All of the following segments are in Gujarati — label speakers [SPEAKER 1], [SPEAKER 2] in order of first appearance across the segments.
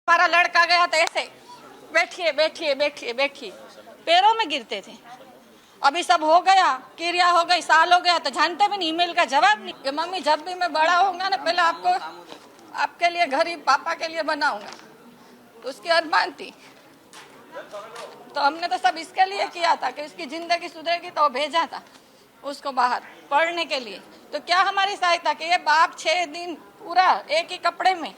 [SPEAKER 1] हमारा लड़का गया था ऐसे बैठिए बैठिए बैठिए बैठिए, पैरों में गिरते थे। अभी सब हो गया, क्रिया हो गई, साल हो गया, तो जानते भी नहीं, ईमेल का जवाब नहीं कि मम्मी जब भी मैं बड़ा होऊंगा ना पहले आपको आपके लिए घर ही पापा के लिए बनाऊंगा। तो उसकी अरमान थी, तो हमने तो सब इसके लिए किया था कि उसकी जिंदगी सुधरेगी, तो भेजा था उसको बाहर पढ़ने के लिए। तो क्या हमारी सहायता कि ये बाप 6 दिन पूरा एक ही कपड़े में,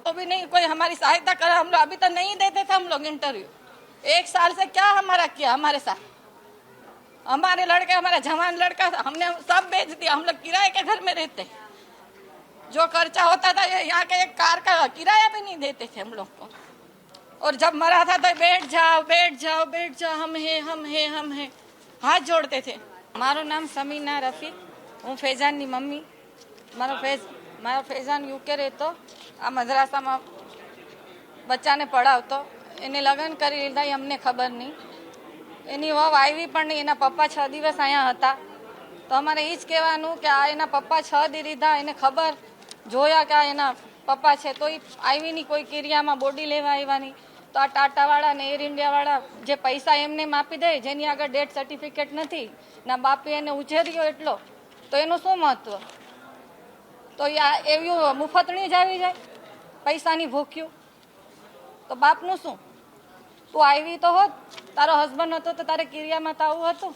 [SPEAKER 1] तो भी नहीं कोई हमारी सहायता करा। हम लोग अभी तो नहीं देते थे हम लोग इंटरव्यू। 1 साल से क्या हमारा किया हमारे साथ, हमारे लड़के, हमारा जवान लड़का हमने सब बेच दिया। हम लोग किराए के घर में रहते, जो खर्चा होता था यहाँ के एक कार का किराया भी नहीं देते थे हम लोग को। और जब मरा था तो बैठ जाओ बैठ जाओ बैठ जाओ, हम हैं हम हैं हम हैं, हाथ जोड़ते थे। मारो नाम समीना रफीक, हूँ फैजान ની મમ્મી। મારો ફૈજાન યુકે રહેતો, આ મદ્રાસામાં બચ્ચાને પઢાવતો। એને લગ્ન કરી લીધા એ અમને ખબર નહીં, એની વહુ આવી પણ નહીં, એના પપ્પા 6 દિવસ અહીંયા હતા। તો અમારે એ જ કહેવાનું કે આ એના પપ્પા 6 દી લીધા, એને ખબર જોયા કે આ એના પપ્પા છે, તો એ આવી નહીં, કોઈ કિરિયામાં બોડી લેવા આવ્યા નહીં। તો આ ટાટાવાળા ને એર ઇન્ડિયાવાળા જે પૈસા એમને આપી દે, જેની આગળ ડેથ સર્ટિફિકેટ નથી, ના બાપે એને ઉછેર્યો એટલો, તો એનું શું મહત્વ? તો એવું મુફતણી જ આવી જાય પૈસાની ભૂખ્યું, તો બાપનું શું? તું આવી તો હોત, તારો હસબન્ડ હતો તો તારે કિરિયામાં તો આવું હતું?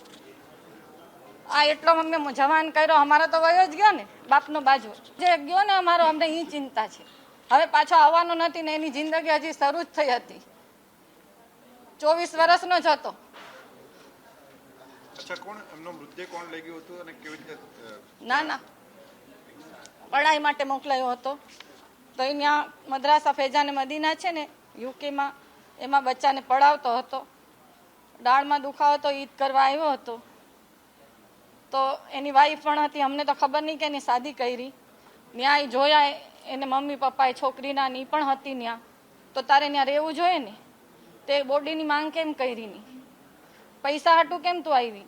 [SPEAKER 1] આ એટલો અમને જવાન કર્યો, અમારો તો વયો જ ગયો ને, બાપનો બાજુ જે ગયો ને અમારો, અમને એ ચિંતા છે। હવે પાછો આવવાનો નથી ને, એની જિંદગી હજી શરૂ જ થઈ હતી, 24 વર્ષનો જ હતો।
[SPEAKER 2] અચ્છા, કોણ એમનો મૃતદેહ કોણ લઈ ગયું હતું અને કેવી રીતે?
[SPEAKER 1] ના પઢાઈ માટે મોકલાયો હતો, તો અહીંયા મદ્રાસા ફૈજાન મદીના છે ને યુકેમાં, એમાં બચ્ચાને પઢાવતો હતો। દાળમાં દુખાવો તો ઈદ કરવા આવ્યો હતો, તો એની વાઈફ પણ હતી, અમને તો ખબર નહીં કે એની શાદી કરી। ન્યાય જોયા એને મમ્મી પપ્પાએ, છોકરીના ની પણ હતી ત્યાં, તો તારે ત્યાં રહેવું જોઈએ ને, તે બોડીની માંગ કેમ કરી નહીં? પૈસા હાટું કેમ તું આવી?